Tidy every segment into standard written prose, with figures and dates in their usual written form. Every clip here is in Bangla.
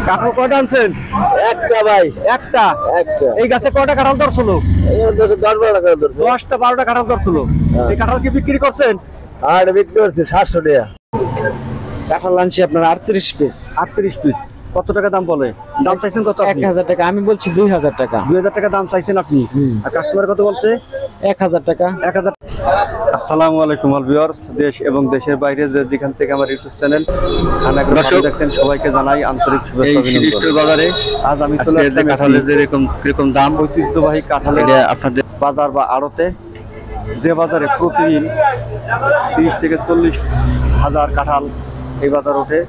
কাঁঠাল কয়টা আনছেন? একটা ভাই, একটা। একটা। এই গাছে কয়টা কাঁঠাল ধরছিল? 10-12 টাকা ধরছে। 10টা-12টা কাঁঠাল ধরছিল। এই কাঁঠাল কি বিক্রি করছেন? আর বিক্রি করছি 700 টাকা। কাঁঠাল আনছি আপনার 38 পিস। 38 পিস। কত টাকা দাম বলে? দাম চাইছেন কত আপনি? 1000 টাকা, আমি বলছি 2000 টাকা। 2000 টাকা দাম চাইছেন আপনি। আর কাস্টমার কত বলছে? 1000 টাকা। 1000। আসসালামু আলাইকুম অল ভিউয়ার্স, দেশ এবং দেশের বাইরে যেখান থেকে আমার ইউটিউব চ্যানেল দর্শক দেখছেন সবাইকে জানাই আন্তরিক শুভেচ্ছা অভিনন্দন। বাজারে আজ আমি চলে আসলাম কাঁঠালের কিরকম দাম, ঐতিহ্যবাহী কাঁঠালের আপনাদের বাজার বা আড়তে, যে বাজারে প্রতিদিন 30 থেকে 40 হাজার কাঁঠাল এই বাজার ওঠে।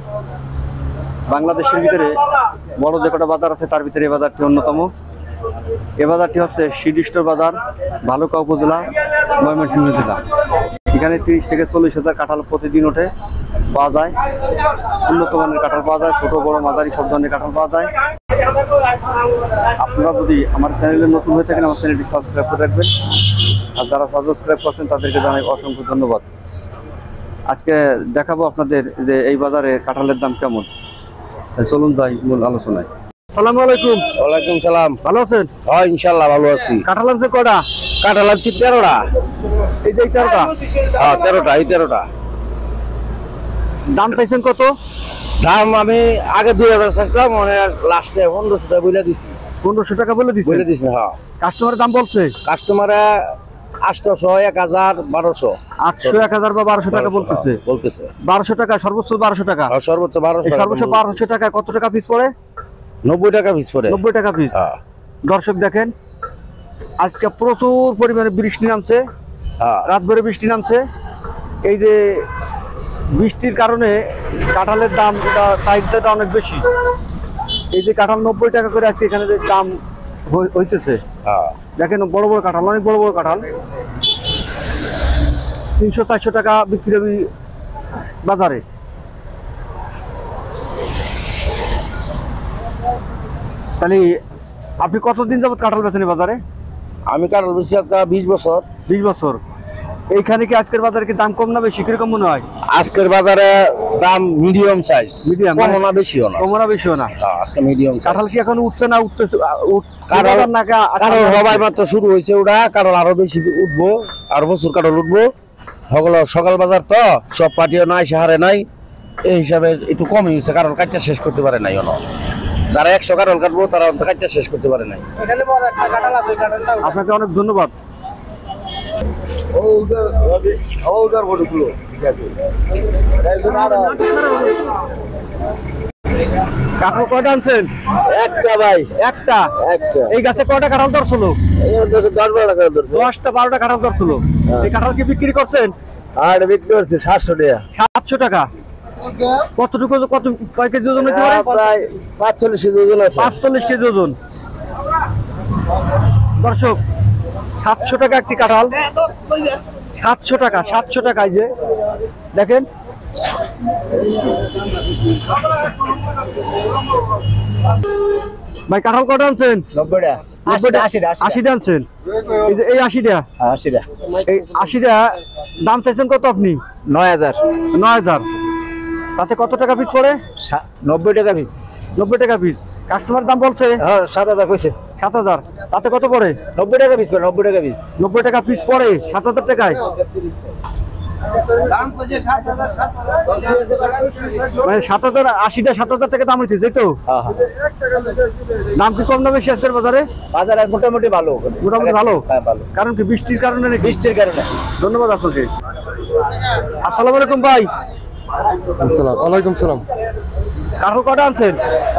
বাংলাদেশের ভিতরে বড় যে কটা বাজার আছে তার ভিতরে এই বাজারটি অন্যতম। এ বাজারটি হচ্ছে সিডিস্টোর বাজার, ভালুকা উপজেলা, ময়মনসিংহ জেলা। এখানে 30 থেকে 40 হাজার কাঁঠাল প্রতিদিন ওঠে, পাওয়া যায়। উন্নত মানের কাঁঠাল পাওয়া যায়, ছোট বড় মাঝারি সব ধরনের কাঁঠাল পাওয়া যায়। আপনারা যদি আমার চ্যানেলে নতুন হয়ে থাকেন আমার চ্যানেলটি সাবস্ক্রাইব করে রাখবেন, আর যারা সাবস্ক্রাইব করছেন তাদেরকে জানাই অসংখ্য ধন্যবাদ। আজকে দেখাবো আপনাদের যে এই বাজারে কাঁঠালের দাম কেমন। চলুন যাই মূল আলোচনায়। আসসালামু আলাইকুম। ওয়ালাইকুম সালাম। ভালো আছেন? হ্যাঁ ইনশাআল্লাহ ভালো আছি। কাঁঠাল আছে কয়টা? কাঁঠাল আনছি 13টা। এই যে 13টা? হ্যাঁ 13টা, এই 13টা। দাম চাইছেন কত? দাম আমি আগে 2000 চাইছিলাম, মানে লাস্টে 1500 টাকা বলে দিছি। 1500 টাকা বলে দিছেন? বলে দিছি হ্যাঁ। কাস্টমারের দাম বলছে? কাস্টমারে 800, 1000, 1200। 800, 1000 বা 1200 টাকা বলতেছে। 1200 টাকা, সর্বোচ্চ 1200 টাকা। হ্যাঁ সর্বোচ্চ 1200 টাকা। সর্বোচ্চ 1200 টাকা। কত টাকা পিস পড়ে? 90 টাকা পিস পড়ে। 90 টাকা পিস। হ্যাঁ। দর্শক দেখেন আজকে প্রচুর পরিমাণে বৃষ্টি নামছে। হ্যাঁ। রাত ভরে বৃষ্টি নামছে। এই যে বৃষ্টির কারণে কাঁঠালের দামটা চাহিদাটা অনেক বেশি। এই যে কাঁঠাল 90 টাকা করে আছে, এখানে যে দাম হইতেছে হ্যাঁ। দেখেন বড় বড় কাঁঠাল, অনেক বড় বড় কাঁঠাল 300-400 টাকা বিক্রি হবে বাজারে। তাহলে আপনি কতদিন যাবত কাঁঠাল বেচেন বাজারে? আমি কাঁঠাল বেচি আজকে 20 বছর। 20 বছর। এইখানে কি আজকের বাজারে কি দাম কম না বেশি, কিরকম মনে হয়? আজকের বাজারে দাম মিডিয়াম সাইজ। মিডিয়াম, কম না বেশিও না। কম না বেশিও না। আজকে মিডিয়াম। কাঁঠাল কি এখন উঠছে না উঠতেছে? কারণ সবাই মাত্র শুরু হয়েছে ওটা, কারণ আরো বেশি উঠবো, আরো প্রচুর কাঁঠাল উঠবো। সকাল বাজার তো সব পার্টিও নাই, সাহারে নাই, এই হিসাবে একটু কমই হয়েছে। কারণ কাটটা শেষ করতে পারে নাই। যারা 100 কাঁঠাল কাটবো তারা কাটটা শেষ করতে পারে নাই। আপনাকে অনেক ধন্যবাদ। কাঁঠাল কয়টা আনছেন? একটা ভাই, একটা। একটা। এই গাছে কয়টা কাঁঠাল ধরছিল? 10-12 টাকা ধরছে। 10টা-12টা কাঁঠাল ধরছিল। এই কাঁঠাল কি বিক্রি করছেন? আর বিক্রি করছি 700 টাকা। 700 টাকা। কতটুকু, কয় কেজি ওজন হতে পারে? প্রায় 45 কেজি ওজন আছে। 45 কেজি ওজন। দর্শক 700 টাকা একটি কাঁঠাল। 700 টাকা, 700 টাকা। এই যে দেখেন ভাই কাঁঠাল কটা আনছেন? 90 টাকা। 80টা আনছেন। এই যে এই 80টা, 80 টাকা। এই 80টা দাম চাইছেন কত আপনি? 9000। 9000। তাতে কত টাকা পিস পড়ে? 90 টাকা পিস। 90 টাকা পিস। কাস্টমার দাম বলছে? হ্যাঁ 7000 কইছে। 7000। তাতে কত পড়ে? 90 টাকা পিস পড়ে। 90 টাকা পিস। 90 টাকা পিস পড়ে 7000 টাকায়। মানে 7000, 80টা 7000 টাকা দাম হইতেছে তো? হ্যাঁ হ্যাঁ। দাম কি কম না বেশি আজকের বাজারে? বাজারে মোটামুটি ভালো। মোটামুটি ভালো। হ্যাঁ ভালো। কারণ কি বৃষ্টির কারণে নাকি? বৃষ্টির কারণে। ধন্যবাদ আপনাকে। আসসালামু আলাইকুম ভাই। আসসালাম ওয়ালাইকুম সালাম। কাঁঠাল কটা আনছেন?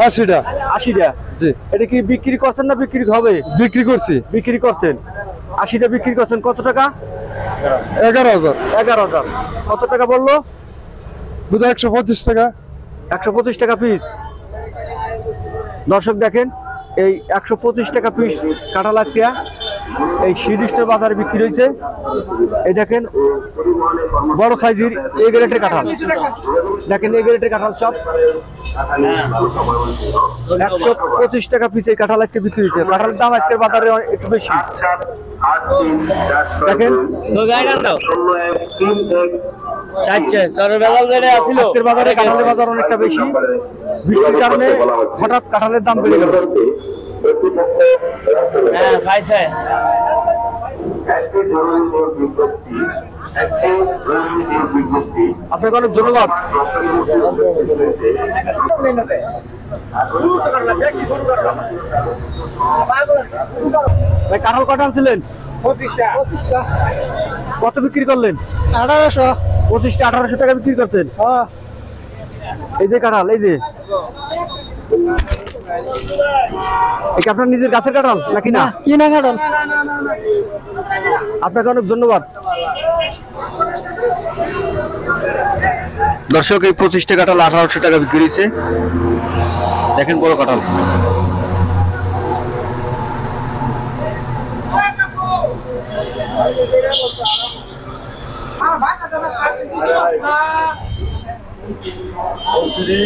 80টা। 80টা। জি। এটা কি বিক্রি করছেন না বিক্রি হবে? বিক্রি করছি। বিক্রি করছেন। 80টা বিক্রি করছেন কত টাকা? 11,000। 11,000। কত টাকা বললো? 125 টাকা। 125 টাকা পিস। দর্শক দেখেন এই 125 টাকা পিস কাঁঠাল আজকে এই সিডিস্টের বাজারে বিক্রি হয়েছে। এই দেখেন বড় সাইজের এ গ্রেডের কাঁঠাল, দেখেন এ গ্রেডের কাঁঠাল সব 125 টাকা পিস এই কাঁঠাল আজকে বিক্রি হয়েছে। কাঁঠালের দাম আজকের বাজারে একটু বেশি। দেখেন আজকের বাজারে কাঁঠালের বাজার অনেকটা বেশি। বৃষ্টির কারণে হঠাৎ কাঁঠালের দাম বেড়ে গেল। হ্যাঁ খাইছে আপনাকে অনেক ধন্যবাদ। ভাই কাঁঠাল কটা আনছিলেন? 25টা। কত বিক্রি করলেন? 1800। 25টা 1800 টাকা বিক্রি করছেন। এই যে কাঁঠাল, এই যে এটা আপনার নিজের গাছের কাঁঠাল নাকি না? কিনা কাঁঠাল। আপনাকে অনেক ধন্যবাদ। দর্শক এই 25টা কাঁঠাল 1800 টাকা বিক্রি হয়েছে। দেখেন বড় কাঁঠাল।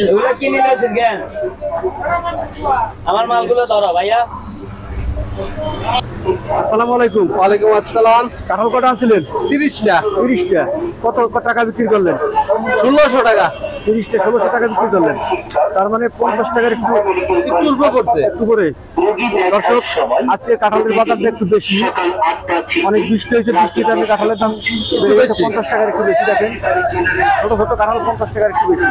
এগুলো কিনে নিয়েছেন কেন? আমার মালগুলো ধরো ভাইয়া। আসসালামু আলাইকুম। ওয়ালাইকুম আসসালাম। কাঁঠাল কটা আনছিলেন? 30টা। 30টা। কত টাকা বিক্রি করলেন? 1600 টাকা। 30টা 1600 টাকা বিক্রি করলেন। তার মানে 50 টাকার একটু অল্প পড়ছে। একটু করে। দর্শক আজকে কাঁঠালের বাজারটা একটু বেশি, অনেক বৃষ্টি হয়েছে, বৃষ্টির কারণে কাঁঠালের দাম বেড়ে গেছে। 50 টাকার একটু বেশি। দেখেন ছোট ছোট কাঁঠাল 50 টাকার একটু বেশি।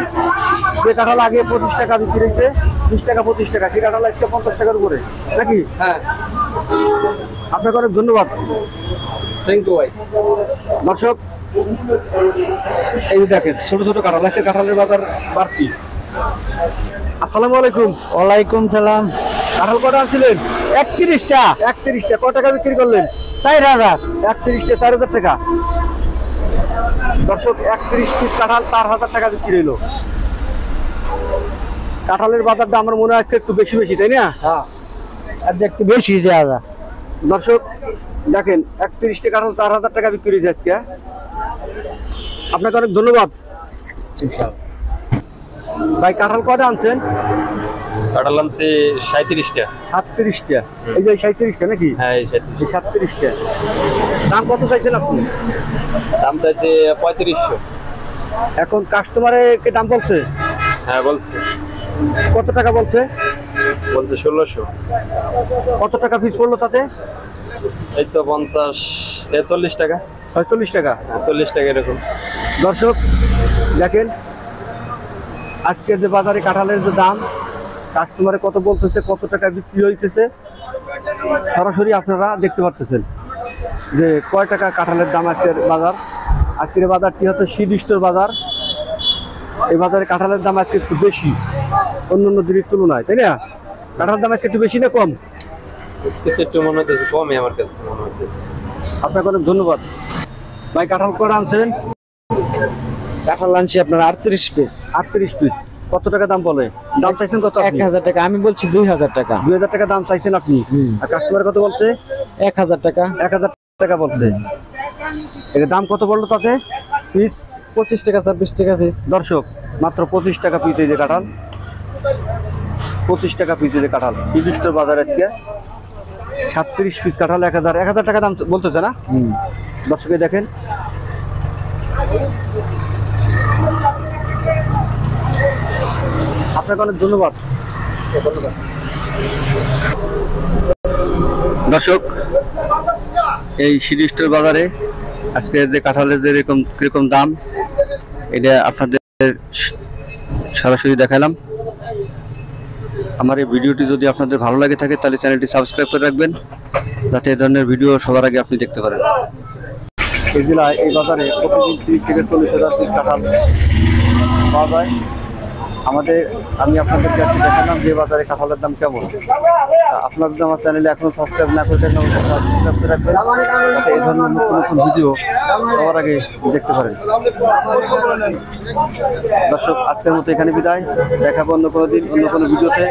যে কাঁঠাল আগে 25 টাকা বিক্রি হয়েছে, 20 টাকা 25 টাকা, সেই কাঁঠাল আজকে 50 টাকার উপরে নাকি? হ্যাঁ, আপনাকে অনেক ধন্যবাদ। থ্যাংক ইউ ভাই। দর্শক এই যে দেখেন ছোট ছোট কাঁঠাল, আজকে কাঁঠালের বাজার বাড়তি। আসসালামু আলাইকুম। ওয়ালাইকুম সালাম। কাঁঠাল কটা আনছিলেন? 31টা। 31টা। কত টাকা বিক্রি করলেন? 4000। 31টা 4000 টাকা। দর্শক 31 পিস কাঁঠাল 4000 টাকা বিক্রি হলো। কাঁঠালের বাজারটা আমার মনে হয় আজকে একটু বেশি বেশি, তাই না? হ্যাঁ, আর একটু বেশি দেওয়া যায়। দর্শক দেখেন 31টা কাঁঠাল 4000 টাকা বিক্রি হয়েছে আজকে। আপনাকে অনেক ধন্যবাদ। ভাই কাঁঠাল কটা আনছেন? কাঁঠাল আনছে 37টা। 37টা। এই যে 37টা নাকি? হ্যাঁ এই 37টা। দাম কত চাইছেন আপনি? দাম চাইছে 3500। এখন কাস্টমারে কে দাম বলছে? হ্যাঁ বলছে। কত টাকা বলছে? বলছে 1600। কত টাকা পিস পড়লো তাতে? এই তো 50 40 টাকা। 46 টাকা। 40 টাকা এরকম। দর্শক দেখেন আজকের যে বাজারে কাঁঠালের যে দাম, কাস্টমারে কত বলতেছে, কত টাকা বিক্রি হইতেছে, সরাসরি আপনারা দেখতে পাচ্ছেন যে কয় টাকা কাঁঠালের দাম আজকের বাজার। আজকের বাজারটি হচ্ছে শীতৃষ্টের বাজার। এই বাজারে কাঁঠালের দাম আজকে একটু বেশি অন্য অন্য দিনের তুলনায়, তাই না? কাঁঠালের দাম আজকে একটু বেশি না কম? একটু মনে হচ্ছে কমই আমার কাছে মনে হচ্ছে। আপনাকে অনেক ধন্যবাদ। ভাই কাঁঠাল কটা আনছেন? কাঁঠাল আনছি আপনার 38 পিস। 38 পিস। কত টাকা দাম বলে? দাম চাইছেন কত আপনি? 1000 টাকা। আমি বলছি 2000 টাকা। 2000 টাকা দাম চাইছেন আপনি, আর কাস্টমার কত বলছে? 1000 টাকা। 1000 টাকা বলছে। এর দাম কত বললো তাতে পিস? 25 টাকা 26 টাকা পিস। দর্শক মাত্র 25 টাকা পিস এই যে কাঁঠাল, 25 টাকা পিস এই যে কাঁঠাল নির্দিষ্ট বাজার আজকে। 37 পিস কাঁঠাল 1000 টাকা দাম বলতেছে না? দর্শকে দেখেন আপনাকে অনেক ধন্যবাদ। দর্শক এই শীতৃষ্টের বাজারে আজকে যে কাঁঠালের যে কিরকম দাম, এটা আপনাদের সরাসরি দেখালাম। আমার এই ভিডিওটি যদি আপনাদের ভালো লাগে থাকে তাহলে চ্যানেলটি সাবস্ক্রাইব করে রাখবেন, যাতে এই ধরনের ভিডিও সবার আগে আপনি দেখতে পারেন। এই জেলায় এই বাজারে প্রতিদিন 30 থেকে 40,000 পিস কাঁঠাল পাওয়া যায়। আমি আপনাদেরকে আজকে দেখালাম যে বাজারে কাঁঠালের দাম কেমন। আপনার যদি আমার চ্যানেলে এখনো সাবস্ক্রাইব না করে থাকেন সাবস্ক্রাইব করে রাখবেন, যাতে এই ধরনের নতুন নতুন ভিডিও সবার আগে দেখতে পারেন। দর্শক আজকের মতো এখানে বিদায়, দেখাবো অন্য কোনো দিন অন্য কোনো ভিডিওতে।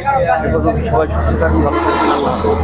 এ পর্যন্ত সবাই সুস্থ থাকুন, ভালো থাকুন।